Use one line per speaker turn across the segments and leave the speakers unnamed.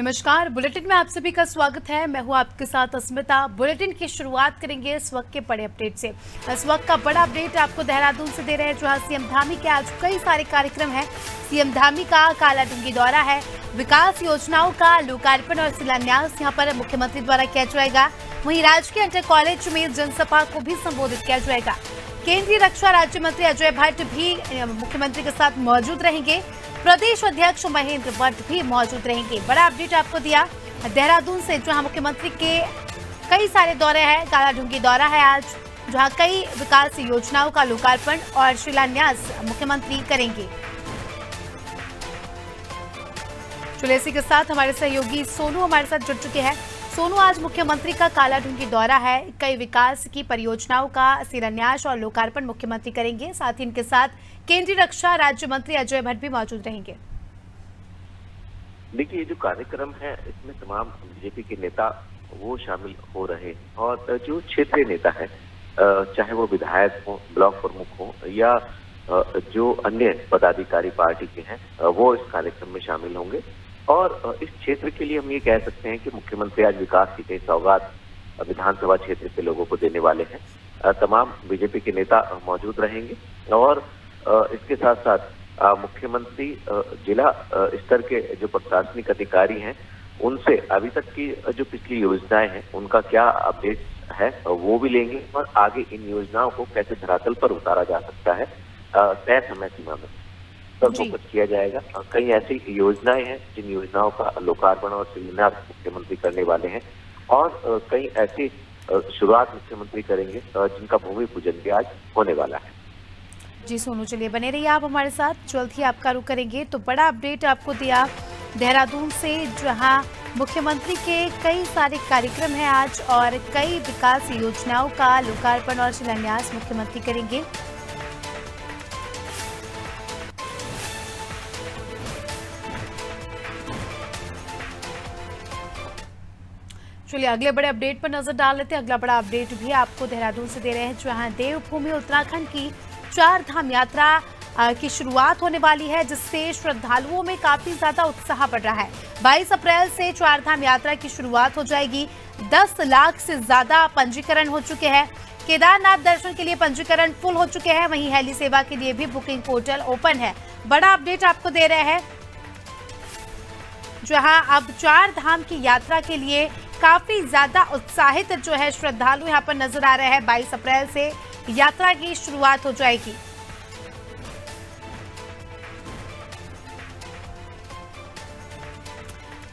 नमस्कार, बुलेटिन में आप सभी का स्वागत है। मैं हूं आपके साथ अस्मिता। बुलेटिन की शुरुआत करेंगे इस वक्त के बड़े अपडेट से। इस वक्त का बड़ा अपडेट आपको देहरादून से दे रहे हैं, जहां सीएम धामी के आज कई सारे कार्यक्रम हैं। सीएम धामी का कालाडूंगी दौरा है, विकास योजनाओं का लोकार्पण और शिलान्यास यहां पर मुख्यमंत्री द्वारा किया जाएगा। वहीं राजकीय इंटर कॉलेज में जनसभा को भी संबोधित किया जाएगा। केंद्रीय रक्षा राज्य मंत्री अजय भट्ट भी मुख्यमंत्री के साथ मौजूद रहेंगे। प्रदेश अध्यक्ष महेंद्र भट्ट भी मौजूद रहेंगे। बड़ा अपडेट आपको दिया देहरादून से, जहां मुख्यमंत्री के कई सारे दौरे हैं। कालाडूंगी दौरा है आज, जहां कई विकास योजनाओं का लोकार्पण और शिलान्यास मुख्यमंत्री करेंगे। चलिए इसी के साथ हमारे सहयोगी सोनू हमारे साथ जुड़ चुके हैं। सोनू, आज मुख्यमंत्री का कालाडूंगी दौरा है, कई विकास की परियोजनाओं का शिलान्यास और लोकार्पण मुख्यमंत्री करेंगे। साथ ही इनके साथ केंद्रीय रक्षा राज्य मंत्री अजय भट्ट भी मौजूद रहेंगे।
देखिए, ये जो कार्यक्रम है इसमें तमाम बीजेपी के नेता वो शामिल हो रहे और जो क्षेत्रीय नेता है, चाहे वो विधायक हो, ब्लॉक प्रमुख हो या जो अन्य पदाधिकारी पार्टी के हैं, वो इस कार्यक्रम में शामिल होंगे। और इस क्षेत्र के लिए हम ये कह सकते हैं कि मुख्यमंत्री आज विकास की कई सौगात विधानसभा क्षेत्र के लोगों को देने वाले हैं। तमाम बीजेपी के नेता मौजूद रहेंगे और इसके साथ साथ मुख्यमंत्री जिला स्तर के जो प्रशासनिक अधिकारी हैं उनसे अभी तक की जो पिछली योजनाएं हैं उनका क्या अपडेट है वो भी लेंगे और आगे इन योजनाओं को कैसे धरातल पर उतारा जा सकता है तय समय सीमा में सब फोकस किया जाएगा। कई ऐसी योजनाएं हैं जिन योजनाओं का लोकार्पण और शिलान्यास मुख्यमंत्री करने वाले हैं और कई ऐसी शुरुआत मुख्यमंत्री करेंगे जिनका भूमि पूजन भी आज होने वाला है।
जी सोनू, चलिए बने रहिए आप हमारे साथ, जल्द ही आपका रुख करेंगे। तो बड़ा अपडेट आपको दिया देहरादून से, जहां मुख्यमंत्री के कई सारे कार्यक्रम हैं आज और कई विकास योजनाओं का लोकार्पण और शिलान्यास मुख्यमंत्री करेंगे। चलिए अगले बड़े अपडेट पर नजर डाल लेते हैं। अगला बड़ा अपडेट भी आपको देहरादून से दे रहे हैं, जहां देवभूमि उत्तराखंड की 4 धाम यात्रा की शुरुआत होने वाली है, जिससे श्रद्धालुओं में काफी ज्यादा उत्साह बढ़ रहा है। 22 अप्रैल से 4 धाम यात्रा की शुरुआत हो जाएगी। 10 लाख से ज्यादा पंजीकरण हो चुके हैं। केदारनाथ दर्शन के लिए पंजीकरण फुल हो चुके हैं। वहीं हेली सेवा के लिए भी बुकिंग पोर्टल ओपन है। बड़ा अपडेट आपको दे रहे हैं, जहां अब 4 धाम की यात्रा के लिए काफी ज्यादा उत्साहित जो है श्रद्धालु यहां पर नजर आ रहे हैं। 22 अप्रैल से यात्रा की शुरुआत हो जाएगी।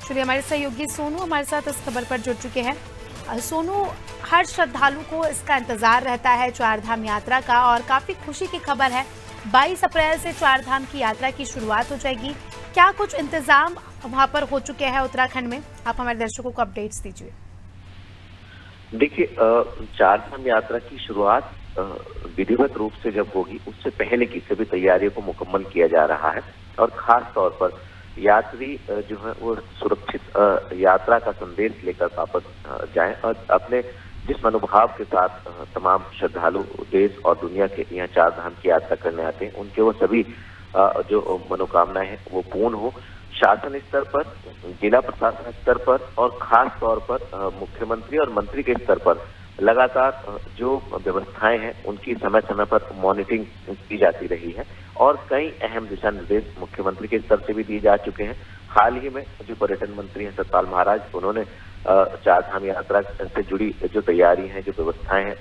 चलिए हमारे सहयोगी सोनू हमारे साथ इस खबर पर जुड़ चुके हैं। सोनू, हर श्रद्धालु को इसका इंतजार रहता है 4 धाम यात्रा का, और काफी खुशी की खबर है 22 अप्रैल से 4 धाम की यात्रा की शुरुआत हो जाएगी। क्या कुछ इंतजाम वहां पर हो चुके हैं उत्तराखंड में? आप हमारे दर्शकों को अपडेट्स दीजिए।
देखिए, 4 धाम यात्रा की शुरुआत विधिवत रूप से जब होगी उससे पहले की सभी तैयारियों को मुकम्मल किया जा रहा है और खास तौर पर यात्री जो है वो सुरक्षित यात्रा का संदेश लेकर वापस जाएं और अपने जिस मनोभाव के साथ तमाम श्रद्धालु देश और दुनिया के यहाँ 4 धाम की यात्रा करने आते हैं उनके वो सभी जो मनोकामनाएं हैं वो पूर्ण हो। शासन स्तर पर, जिला प्रशासन स्तर पर और खास तौर पर मुख्यमंत्री और मंत्री के स्तर पर लगातार जो व्यवस्थाएं हैं उनकी समय समय पर मॉनिटरिंग की जाती रही है और कई अहम दिशा निर्देश मुख्यमंत्री के स्तर से भी दिए जा चुके हैं। हाल ही में जो पर्यटन मंत्री हैं सतपाल महाराज, उन्होंने 4 धाम यात्रा से जुड़ी जो तैयारी है, जो व्यवस्थाएं हैं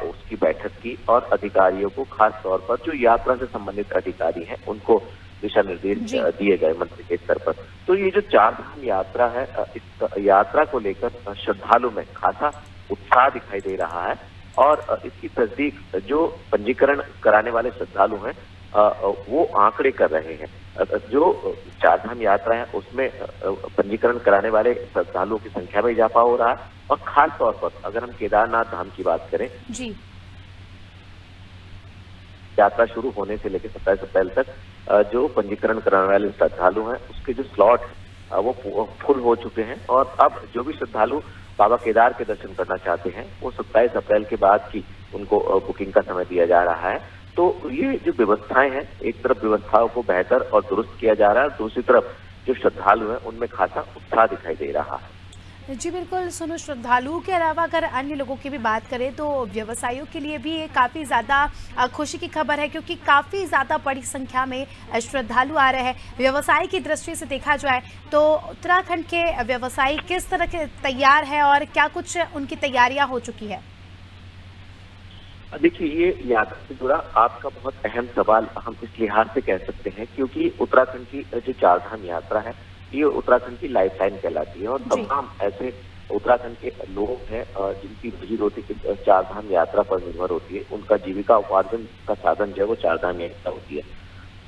उसकी बैठक की और अधिकारियों को, खास तौर पर जो यात्रा से संबंधित अधिकारी हैं उनको दिशा निर्देश दिए गए मंत्री के स्तर पर। तो ये जो 4 धाम यात्रा है, इस यात्रा को लेकर श्रद्धालु में खासा उत्साह दिखाई दे रहा है और इसकी तस्दीक जो पंजीकरण कराने वाले श्रद्धालु हैं वो आंकड़े कर रहे हैं। जो 4 धाम यात्रा है उसमें पंजीकरण कराने वाले श्रद्धालुओं की संख्या में इजाफा हो रहा है और खास तौर पर अगर हम केदारनाथ धाम की बात करें जी, यात्रा शुरू होने से लेकर 27 अप्रैल तक जो पंजीकरण कराने वाले श्रद्धालु हैं उसके जो स्लॉट वो फुल हो चुके हैं और अब जो भी श्रद्धालु बाबा केदार के दर्शन करना चाहते हैं वो 27 अप्रैल के बाद की उनको बुकिंग का समय दिया जा रहा है। तो ये जो व्यवस्थाएं हैं, एक तरफ व्यवस्थाओं को बेहतर और दुरुस्त किया जा रहा है, दूसरी तरफ जो श्रद्धालु हैं उनमें खासा उत्साह दिखाई दे रहा है।
जी बिल्कुल, सोनू, श्रद्धालुओं के अलावा अगर अन्य लोगों की भी बात करें तो व्यवसायियों के लिए भी ये काफ़ी ज़्यादा खुशी की खबर है, क्योंकि काफ़ी ज़्यादा बड़ी संख्या में श्रद्धालु आ रहे हैं। व्यवसाय की दृष्टि से देखा जाए तो उत्तराखंड के व्यवसायी किस तरह के तैयार है और क्या कुछ उनकी तैयारियां हो चुकी है?
देखिए, ये यात्रा से जुड़ा आपका बहुत अहम सवाल हम इस लिहाज से कह सकते हैं क्योंकि उत्तराखंड की जो चारधाम यात्रा है ये उत्तराखंड की लाइफलाइन कहलाती है और तमाम ऐसे उत्तराखंड के लोग हैं जिनकी रोजी रोटी चारधाम यात्रा पर निर्भर होती है। उनका जीविका उपार्जन का साधन जो है वो चारधाम यात्रा होती है।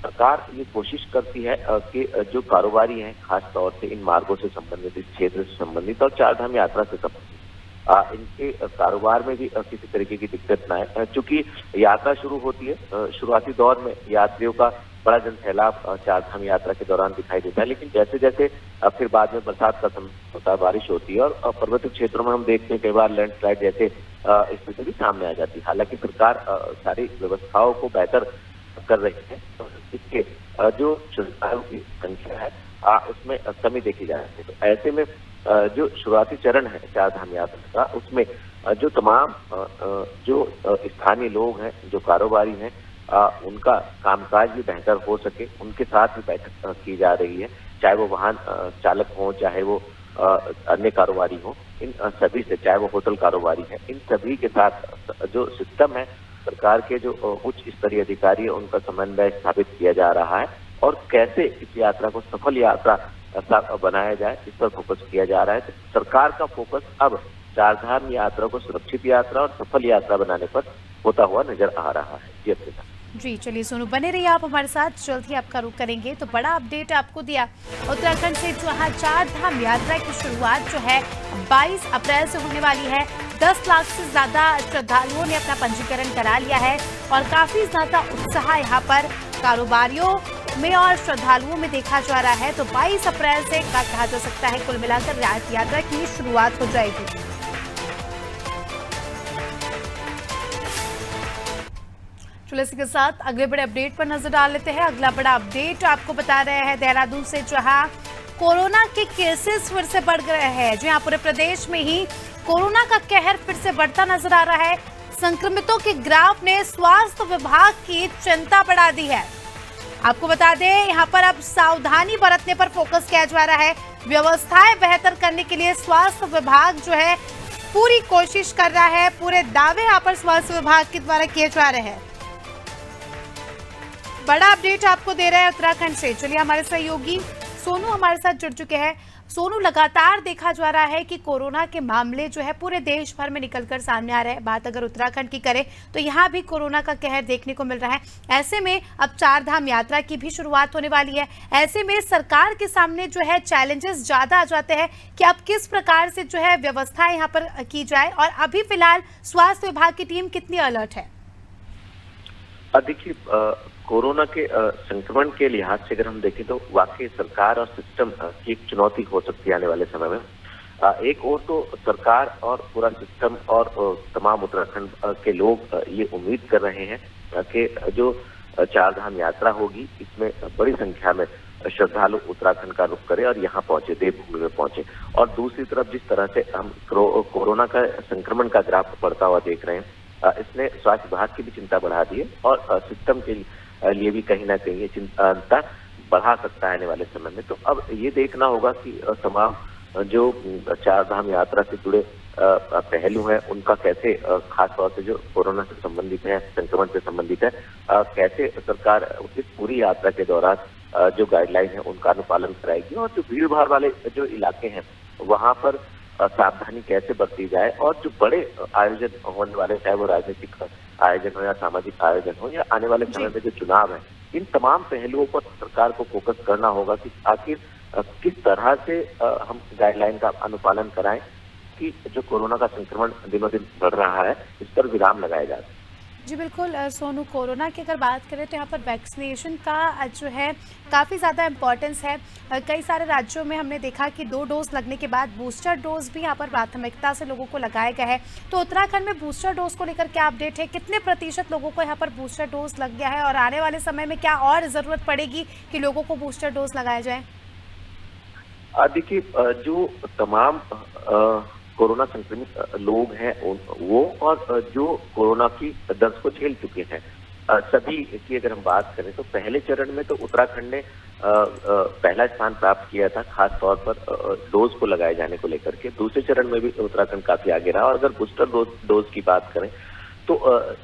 सरकार ये कोशिश करती है कि जो कारोबारी हैं खास तौर से इन मार्गों से संबंधित, इस क्षेत्र से संबंधित और चारधाम यात्रा से संबंधित, इनके कारोबार में भी किसी तरीके की दिक्कत ना आए। चूंकि यात्रा शुरू होती है, शुरुआती दौर में यात्रियों का बड़ा जनसैलाब चारधाम यात्रा के दौरान दिखाई देता है, लेकिन जैसे जैसे फिर बाद में बरसात का समय होता है, बारिश होती है और पर्वतीय क्षेत्रों में हम देखते हैं कई बार लैंडस्लाइड जैसे स्थिति भी सामने आ जाती है। हालांकि सरकार सारी व्यवस्थाओं को बेहतर कर रही है तो इसके जो श्रद्धालुओं की संख्या है उसमें कमी देखी जा रही है। तो ऐसे में जो शुरुआती चरण है चारधाम यात्रा का, उसमें जो तमाम जो स्थानीय लोग हैं, जो कारोबारी हैं, उनका कामकाज भी बेहतर हो सके, उनके साथ भी बैठक की जा रही है, चाहे वो वाहन चालक हो, चाहे वो अन्य कारोबारी हो, इन सभी से, चाहे वो होटल कारोबारी है, इन सभी के साथ जो सिस्टम है सरकार के जो उच्च स्तरीय अधिकारी है उनका समन्वय स्थापित किया जा रहा है और कैसे इस यात्रा को सफल यात्रा बनाया जाए इस पर फोकस किया जा रहा है। तो सरकार का फोकस अब चारधाम यात्रा को सुरक्षित यात्रा और सफल यात्रा बनाने पर होता हुआ नजर आ रहा है। जी अर्पिता।
जी चलिए सोनू, बने रहिए आप हमारे साथ, जल्द ही आपका रुख करेंगे। तो बड़ा अपडेट आपको दिया उत्तराखंड से, जहां चारधाम यात्रा की शुरुआत जो है 22 अप्रैल से होने वाली है। 10 लाख से ज्यादा श्रद्धालुओं ने अपना पंजीकरण करा लिया है और काफी ज्यादा उत्साह यहाँ पर कारोबारियों में और श्रद्धालुओं में देखा जा रहा है। तो 22 अप्रैल से कहा जा सकता है कुल मिलाकर यात्रा की शुरुआत हो जाएगी। चलो इसी के साथ अगले बड़े अपडेट पर नजर डाल लेते हैं। अगला बड़ा अपडेट आपको बता रहे हैं देहरादून से, जहां कोरोना के केसेस फिर से बढ़ रहे हैं। जी हाँ, पूरे प्रदेश में ही कोरोना का कहर फिर से बढ़ता नजर आ रहा है। संक्रमितों के ग्राफ ने स्वास्थ्य विभाग की चिंता बढ़ा दी है। आपको बता दें, यहाँ पर अब सावधानी बरतने पर फोकस किया जा रहा है। व्यवस्थाएं बेहतर करने के लिए स्वास्थ्य विभाग जो है पूरी कोशिश कर रहा है। पूरे दावे यहाँ पर स्वास्थ्य विभाग के द्वारा किए जा रहे हैं। बड़ा अपडेट आपको दे रहे हैं उत्तराखंड से। चलिए हमारे सहयोगी सोनू हमारे साथ जुड़ चुके हैं। सोनू, लगातार देखा जा रहा है कि कोरोना के मामले जो है पूरे देश भर में निकलकर सामने आ रहे हैं। बात अगर उत्तराखंड की करें तो यहाँ भी कोरोना का कहर देखने को मिल रहा है। ऐसे में अब चारधाम यात्रा की भी शुरुआत होने वाली है। ऐसे में सरकार के सामने जो है चैलेंजेस ज्यादा आ जाते हैं कि अब किस प्रकार से जो है व्यवस्थाएं यहाँ पर की जाए, और अभी फिलहाल स्वास्थ्य विभाग की टीम कितनी अलर्ट है?
देखिए, कोरोना के संक्रमण के लिहाज से अगर हम देखें तो वाकई सरकार और सिस्टम की एक चुनौती हो सकती है आने वाले समय में। एक ओर तो सरकार और पूरा सिस्टम और तमाम उत्तराखंड के लोग ये उम्मीद कर रहे हैं कि जो चारधाम यात्रा होगी इसमें बड़ी संख्या में श्रद्धालु उत्तराखंड का रुख करे और यहाँ पहुंचे, देवभूमि में पहुंचे। और दूसरी तरफ जिस तरह से हम कोरोना का संक्रमण का ग्राफ बढ़ता हुआ देख रहे हैं, इसने स्वास्थ्य विभाग की भी चिंता बढ़ा दी है और सिस्टम के लिए भी कहीं ना कहीं ये चिंता बढ़ा सकता है आने वाले समय में। तो अब ये देखना होगा कि तमाम जो चारधाम यात्रा से जुड़े पहलू हैं उनका कैसे, खास तौर से जो कोरोना से संबंधित है, संक्रमण से संबंधित है, कैसे सरकार इस पूरी यात्रा के दौरान जो गाइडलाइन है उनका अनुपालन कराएगी और जो भीड़ भाड़ वाले जो इलाके हैं वहां पर सावधानी कैसे बरती जाए और जो बड़े आयोजन होने वाले, चाहे वो राजनीतिक आयोजन हो या सामाजिक आयोजन हो या आने वाले समय में जो चुनाव है, इन तमाम पहलुओं पर सरकार को फोकस करना होगा कि आखिर किस तरह से हम गाइडलाइन का अनुपालन कराएं कि जो कोरोना का संक्रमण दिनों दिन बढ़ रहा है इस पर विराम लगाया जाए।
जी बिल्कुल सोनू, कोरोना की अगर बात करें तो यहाँ पर वैक्सीनेशन का जो है काफ़ी ज़्यादा इम्पोर्टेंस है। कई सारे राज्यों में हमने देखा कि 2 डोज लगने के बाद बूस्टर डोज भी यहाँ पर प्राथमिकता से लोगों को लगाया गया है। तो उत्तराखंड में बूस्टर डोज को लेकर क्या अपडेट है? कितने प्रतिशत लोगों को यहाँ पर बूस्टर डोज लग गया है और आने वाले समय में क्या और ज़रूरत पड़ेगी कि लोगों को बूस्टर डोज लगाया जाए?
देखिए, जो तमाम कोरोना संक्रमित लोग हैं वो और जो कोरोना की दर्द को झेल चुके हैं, सभी की अगर हम बात करें तो पहले चरण में तो उत्तराखंड ने पहला स्थान प्राप्त किया था, खास तौर पर डोज को लगाए जाने को लेकर के। दूसरे चरण में भी उत्तराखंड काफी आगे रहा, और अगर बूस्टर डोज की बात करें तो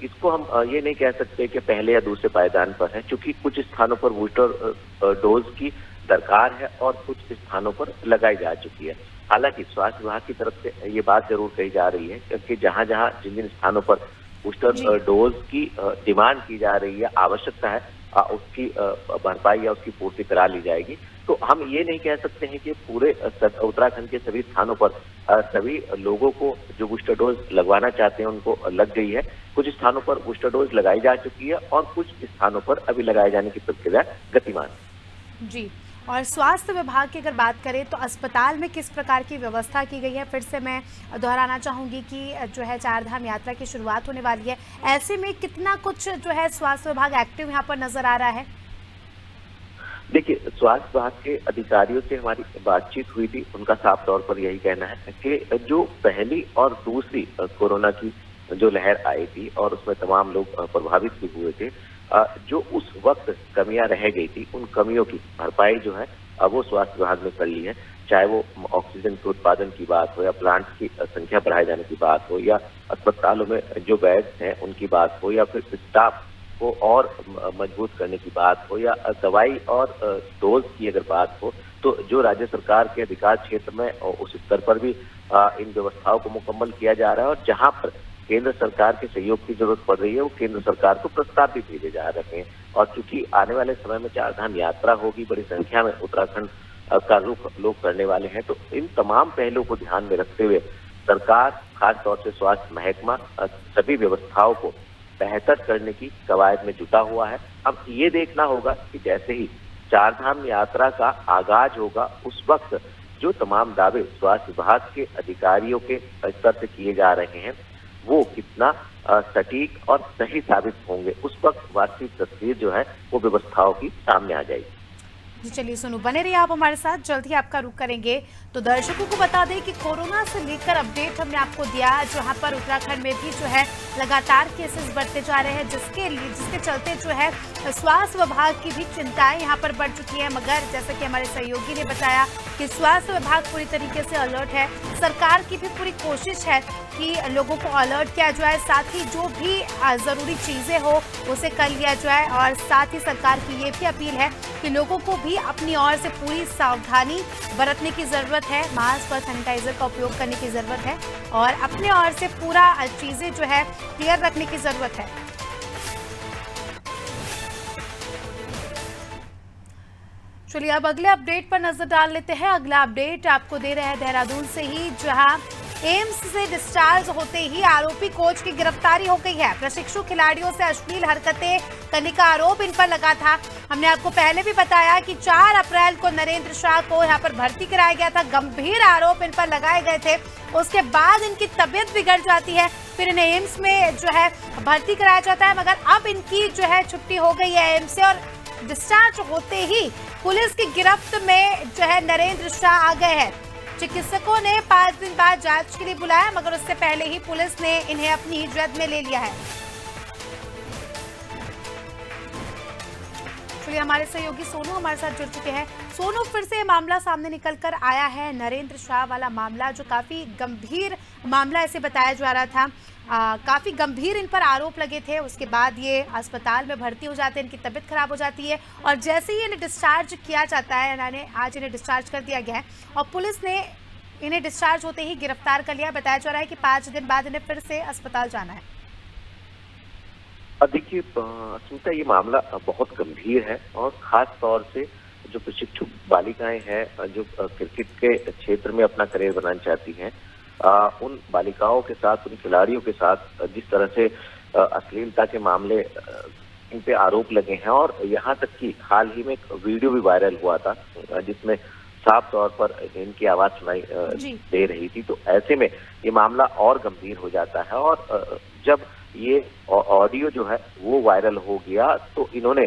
इसको हम ये नहीं कह सकते कि पहले या दूसरे पायदान पर है, क्योंकि कुछ स्थानों पर बूस्टर डोज की दरकार है और कुछ स्थानों पर लगाई जा चुकी है। हालांकि स्वास्थ्य विभाग की तरफ से ये बात जरूर कही जा रही है कि जहां जहां जिन जिन स्थानों पर बूस्टर डोज की डिमांड की जा रही है, आवश्यकता है, उसकी भरपाई या उसकी पूर्ति करा ली जाएगी। तो हम ये नहीं कह सकते हैं कि पूरे उत्तराखंड के सभी स्थानों पर सभी लोगों को जो बूस्टर डोज लगवाना चाहते हैं उनको लग गई है। कुछ स्थानों पर बूस्टर डोज लगाई जा चुकी है और कुछ स्थानों पर अभी लगाए जाने की प्रक्रिया गतिमान है।
जी, और स्वास्थ्य विभाग की अगर बात करें तो अस्पताल में किस प्रकार की व्यवस्था की गई है? फिर से मैं दोहराना चाहूँगी कि जो है चारधाम यात्रा की शुरुआत होने वाली है, ऐसे में कितना कुछ जो है स्वास्थ्य विभाग एक्टिव यहाँ पर नजर आ रहा है?
देखिए, स्वास्थ्य विभाग के अधिकारियों से हमारी बातचीत हुई थी, उनका साफ तौर पर यही कहना है कि जो पहली और दूसरी कोरोना की जो लहर आई थी और उसमें तमाम लोग प्रभावित भी हुए थे, जो उस वक्त कमियां रह गई थी, उन कमियों की भरपाई जो है अब वो स्वास्थ्य विभाग ने कर ली है। चाहे वो ऑक्सीजन के उत्पादन की बात हो, या प्लांट की संख्या बढ़ाए जाने की बात हो, या अस्पतालों में जो बेड्स हैं उनकी बात हो, या फिर स्टाफ को और मजबूत करने की बात हो, या दवाई और डोज की अगर बात हो, तो जो राज्य सरकार के अधिकार क्षेत्र में उस स्तर पर भी इन व्यवस्थाओं को मुकम्मल किया जा रहा है। और जहां पर केंद्र सरकार के सहयोग की जरूरत पड़ रही है, वो केंद्र सरकार को प्रस्ताव भी भेजे जा रहे हैं। और चूंकि आने वाले समय में चारधाम यात्रा होगी, बड़ी संख्या में उत्तराखंड का रुख लोग करने वाले हैं, तो इन तमाम पहलुओं को ध्यान में रखते हुए सरकार, खासतौर से स्वास्थ्य महकमा, सभी व्यवस्थाओं को बेहतर करने की कवायद में जुटा हुआ है। अब ये देखना होगा कि जैसे ही चारधाम यात्रा का आगाज होगा, उस वक्त जो तमाम दावे स्वास्थ्य विभाग के अधिकारियों के स्तर से किए जा रहे हैं वो कितना सटीक और सही साबित होंगे, उस वक्त वास्तविक तस्वीर जो है वो व्यवस्थाओं की सामने आ जाएगी।
जी चलिए सोनू, बने रहिए आप हमारे साथ, जल्द ही आपका रुख करेंगे। तो दर्शकों को बता दें कि कोरोना से लेकर अपडेट हमने आपको दिया, जहां पर उत्तराखंड में भी जो है लगातार केसेस बढ़ते जा रहे हैं, जिसके चलते जो है स्वास्थ्य विभाग की भी चिंताएं यहां पर बढ़ चुकी है। मगर जैसा कि हमारे सहयोगी ने बताया कि स्वास्थ्य विभाग पूरी तरीके से अलर्ट है, सरकार की भी पूरी कोशिश है कि लोगों को अलर्ट किया जाए, साथ ही जो भी ज़रूरी चीज़ें हो उसे कर लिया जाए। और साथ ही सरकार की ये भी अपील है कि लोगों को भी अपनी ओर से पूरी सावधानी बरतने की ज़रूरत है, मास्क और सैनिटाइजर का उपयोग करने की ज़रूरत है, और अपने ओर से पूरा चीज़ें जो है क्लियर रखने की ज़रूरत है। चलिए अब अगले अपडेट पर नजर डाल लेते हैं। अगला अपडेट आपको दे रहे हैं देहरादून से ही, जहां एम्स से डिस्चार्ज होते ही आरोपी कोच की गिरफ्तारी हो गई है। प्रशिक्षु खिलाड़ियों से अश्लील हरकतें करने का आरोप इन पर लगा था। हमने आपको पहले भी बताया कि 4 अप्रैल को नरेंद्र शाह को यहां पर भर्ती कराया गया था, गंभीर आरोप इन पर लगाए गए थे। उसके बाद इनकी तबीयत बिगड़ जाती है, फिर इन्हें एम्स में जो है भर्ती कराया जाता है। मगर अब इनकी जो है छुट्टी हो गई है एम्स से, और डिस्चार्ज होते ही पुलिस की गिरफ्त में जो है नरेंद्र शाह आ गए हैं। चिकित्सकों ने 5 दिन बाद जांच के लिए बुलाया, मगर उससे पहले ही पुलिस ने इन्हें अपनी हिजरत में ले लिया है। चलिए हमारे सहयोगी सोनू हमारे साथ जुड़ चुके हैं। सोनू, फिर से मामला सामने निकल कर आया है, नरेंद्र शाह वाला मामला, जो काफी गंभीर मामला ऐसे बताया जा रहा था। काफ़ी गंभीर इन पर आरोप लगे थे। उसके बाद ये अस्पताल में भर्ती हो जाते हैं, इनकी तबीयत खराब हो जाती है, और जैसे ही इन्हें डिस्चार्ज किया जाता है, आज इन्हें डिस्चार्ज कर दिया गया है, और पुलिस ने इन्हें डिस्चार्ज होते ही गिरफ्तार कर लिया। बताया जा रहा है कि 5 दिन बाद इन्हें फिर से अस्पताल जाना है।
देखिए सुनता, ये मामला बहुत गंभीर है, और खास तौर से जो प्रशिक्षु बालिकाएं हैं जो क्रिकेट के क्षेत्र में अपना करियर बनाना चाहती हैं, उन बालिकाओं के साथ, उन खिलाड़ियों के साथ जिस तरह से अश्लीलता के मामले इन पे आरोप लगे हैं, और यहाँ तक कि हाल ही में एक वीडियो भी वायरल हुआ था जिसमें साफ तौर पर इनकी आवाज सुनाई दे रही थी। तो ऐसे में ये मामला और गंभीर हो जाता है, और जब ये ऑडियो जो है वो वायरल हो गया तो इन्होंने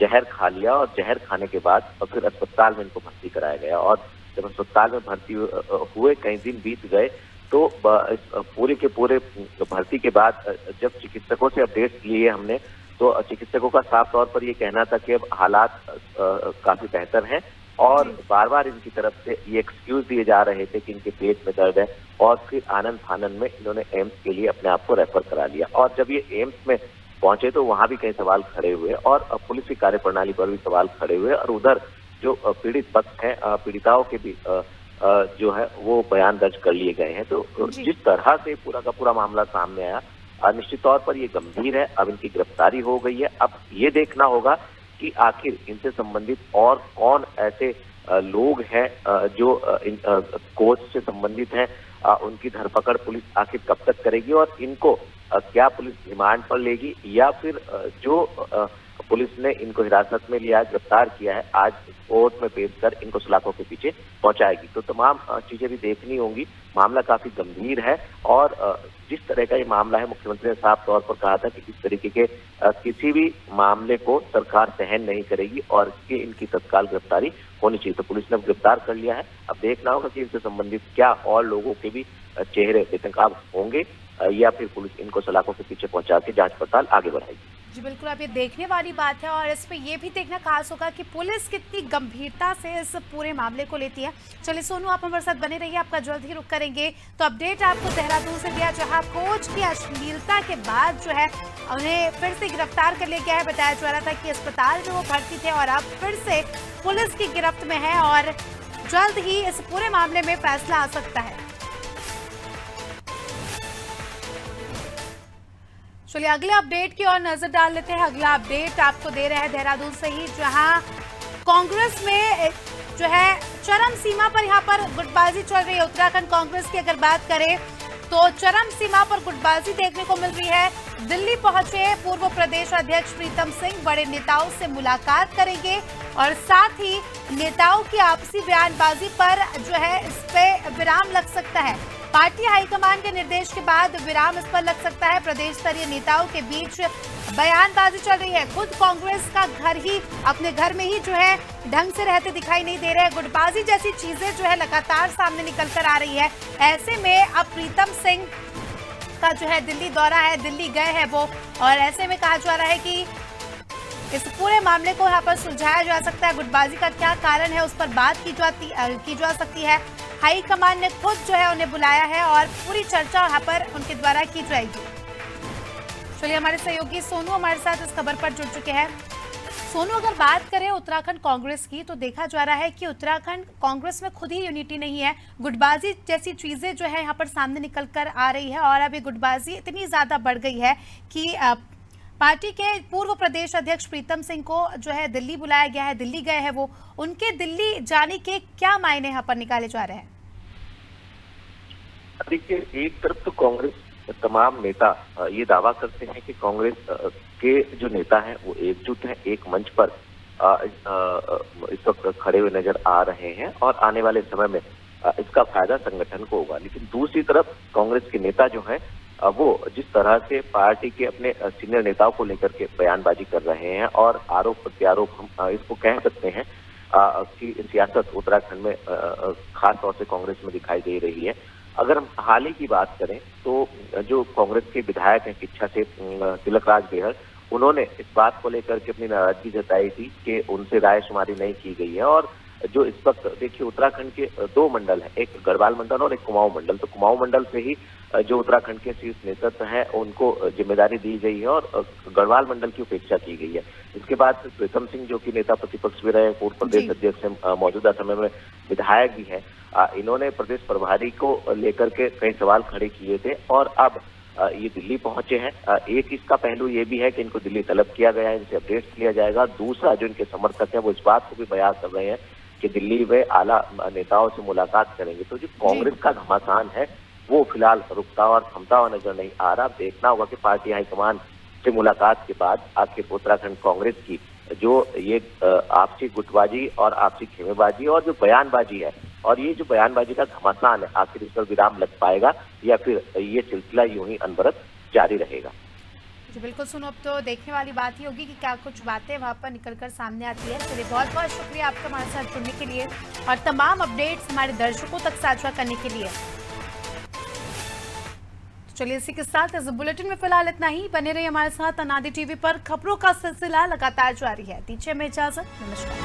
जहर खा लिया, और जहर खाने के बाद फिर अस्पताल में इनको भर्ती कराया गया। और जब अस्पताल में भर्ती हुए, कई दिन बीत गए, तो पूरे के पूरे भर्ती के बाद जब चिकित्सकों से अपडेट्स लिए हमने, तो चिकित्सकों का साफ तौर पर ये कहना था कि अब हालात काफी बेहतर हैं, और बार बार इनकी तरफ से ये एक्सक्यूज दिए जा रहे थे कि इनके पेट में दर्द है, और फिर आनंद फानन में इन्होंने एम्स के लिए अपने आप को रेफर करा लिया। और जब ये एम्स में पहुंचे तो वहां भी कई सवाल खड़े हुए, और पुलिस की कार्यप्रणाली पर भी सवाल खड़े हुए, और उधर जो पीड़ित पक्ष है, पीड़िताओं के भी जो है वो बयान दर्ज कर लिए गए हैं। तो जिस तरह से पूरा का पूरा मामला सामने आया, निश्चित तौर पर ये गंभीर है। अब इनकी गिरफ्तारी हो गई है। अब ये देखना होगा कि आखिर इनसे संबंधित और कौन ऐसे लोग हैं जो कोच से संबंधित हैं, उनकी धरपकड़ पुलिस आखिर कब तक करेगी, और इनको क्या पुलिस रिमांड पर लेगी, या फिर जो पुलिस ने इनको हिरासत में लिया, गिरफ्तार किया है, आज कोर्ट में पेश कर इनको सलाखों के पीछे पहुंचाएगी। तो तमाम चीजें भी देखनी होंगी। मामला काफी गंभीर है, और जिस तरह का ये मामला है, मुख्यमंत्री ने साफ तौर पर कहा था कि इस तरीके के किसी भी मामले को सरकार सहन नहीं करेगी, और इनकी तत्काल गिरफ्तारी होनी चाहिए। तो पुलिस ने गिरफ्तार कर लिया है। अब देखना होगा कि इनसे संबंधित क्या और लोगों के भी चेहरे बेनकाब होंगे, या फिर पुलिस इनको सलाखों के पीछे पहुंचा के जांच पड़ताल आगे बढ़ाएगी।
जी बिल्कुल, अब ये देखने वाली बात है, और इस पे ये भी देखना खास होगा कि पुलिस कितनी गंभीरता से इस पूरे मामले को लेती है। चलिए सोनू, आप हमारे साथ बने रहिए, आपका जल्द ही रुक करेंगे। तो अपडेट आपको देहरादून से दिया, जहां कोच की अश्लीलता के बाद जो है उन्हें फिर से गिरफ्तार कर लिया गया है। बताया जा रहा था कि अस्पताल में वो भर्ती थे, और अब फिर से पुलिस की गिरफ्त में है, और जल्द ही इस पूरे मामले में फैसला आ सकता है। चलिए अगले अपडेट की ओर नजर डाल लेते हैं। अगला अपडेट आपको दे रहे हैं देहरादून से ही, जहां कांग्रेस में जो है चरम सीमा पर यहाँ पर गुटबाजी चल रही है। उत्तराखंड कांग्रेस की अगर बात करें तो चरम सीमा पर गुटबाजी देखने को मिल रही है। दिल्ली पहुंचे पूर्व प्रदेश अध्यक्ष प्रीतम सिंह बड़े नेताओं से मुलाकात करेंगे, और साथ ही नेताओं की आपसी बयानबाजी पर जो है इस पे विराम लग सकता है। पार्टी हाईकमान के निर्देश के बाद विराम इस पर लग सकता है। प्रदेश स्तरीय नेताओं के बीच बयानबाजी चल रही है। खुद कांग्रेस का घर ही अपने घर में ही जो है ढंग से रहते दिखाई नहीं दे रहे हैं। गुटबाजी जैसी चीजें जो है लगातार सामने निकल कर आ रही है। ऐसे में अब प्रीतम सिंह का जो है दिल्ली दौरा है, दिल्ली गए हैं वो, और ऐसे में कहा जा रहा है कि इस पूरे मामले को यहाँ पर सुलझाया जा सकता है। गुटबाजी का क्या कारण है उस पर बात की जा सकती है। हाई कमान ने खुद जो है उन्हें बुलाया है, और पूरी चर्चा यहाँ पर उनके द्वारा की जाएगी। चलिए हमारे सहयोगी सोनू हमारे साथ इस खबर पर जुड़ चुके हैं। सोनू, अगर बात करें उत्तराखंड कांग्रेस की, तो देखा जा रहा है कि उत्तराखंड कांग्रेस में खुद ही यूनिटी नहीं है। गुटबाजी जैसी चीजें जो है यहाँ पर सामने निकल कर आ रही है, और अब ये गुटबाजी इतनी ज्यादा बढ़ गई है कि पार्टी के पूर्व प्रदेश अध्यक्ष प्रीतम सिंह को जो है दिल्ली बुलाया गया है, दिल्ली गए हैं वो। उनके दिल्ली जाने के क्या मायने यहाँ पर निकाले जा रहे हैं?
देखिए, एक तरफ तो कांग्रेस तमाम नेता ये दावा करते हैं कि कांग्रेस के जो नेता हैं वो एकजुट हैं, एक मंच पर इस वक्त खड़े हुए नजर आ रहे हैं, और आने वाले समय में इसका फायदा संगठन को होगा। लेकिन दूसरी तरफ कांग्रेस के नेता जो हैं वो जिस तरह से पार्टी के अपने सीनियर नेताओं को लेकर के बयानबाजी कर रहे हैं, और आरोप प्रत्यारोप, हम इसको कह सकते हैं कि सियासत उत्तराखंड में खास तौर से कांग्रेस में दिखाई दे रही है। अगर हम हाल ही की बात करें तो जो कांग्रेस के विधायक हैं किच्छा से तिलकराज बेहड़, उन्होंने इस बात को लेकर के अपनी नाराजगी जताई थी कि उनसे रायशुमारी नहीं की गई है। और जो इस वक्त देखिए उत्तराखंड के दो मंडल है, एक गढ़वाल मंडल और एक कुमाऊं मंडल। तो कुमाऊं मंडल से ही जो उत्तराखंड के शीर्ष नेतृत्व है उनको जिम्मेदारी दी गई है, और गढ़वाल मंडल की उपेक्षा की गई है। इसके बाद प्रीतम सिंह जो कि नेता प्रतिपक्ष भी रहे, पूर्व प्रदेश अध्यक्ष मौजूदा समय में विधायक भी है, इन्होंने प्रदेश प्रभारी को लेकर के कई सवाल खड़े किए थे, और अब ये दिल्ली पहुंचे हैं। एक इसका पहलू ये भी है कि इनको दिल्ली तलब किया गया है, इनसे अपडेट लिया जाएगा। दूसरा, जो इनके समर्थक हैं वो इस बात को भी बयान कर रहे हैं कि दिल्ली में आला नेताओं से मुलाकात करेंगे। तो जो कांग्रेस का घमासान है वो फिलहाल रुकता और थमता हुआ नजर नहीं आ रहा। देखना होगा कि पार्टी हाईकमान से मुलाकात के बाद आखिर उत्तराखंड कांग्रेस की जो ये आपसी गुटबाजी और आपसी खेमेबाजी और जो बयानबाजी है, और ये जो बयानबाजी का घमासान है, आखिर इस पर विराम लग पाएगा, या फिर ये सिलसिला यूं ही अनवरत जारी रहेगा।
जी बिल्कुल सुनो, अब तो देखने वाली बात ही होगी कि क्या कुछ बातें वहाँ पर निकल कर सामने आती है। चलिए बहुत बहुत शुक्रिया आपका हमारे साथ जुड़ने के लिए और तमाम अपडेट्स हमारे दर्शकों तक साझा करने के लिए। तो चलिए इसी के साथ इस बुलेटिन में फिलहाल इतना ही। बने रहिए हमारे साथ अनादि टीवी पर, खबरों का सिलसिला लगातार जारी है। दीजिए हमें इजाजत, नमस्कार।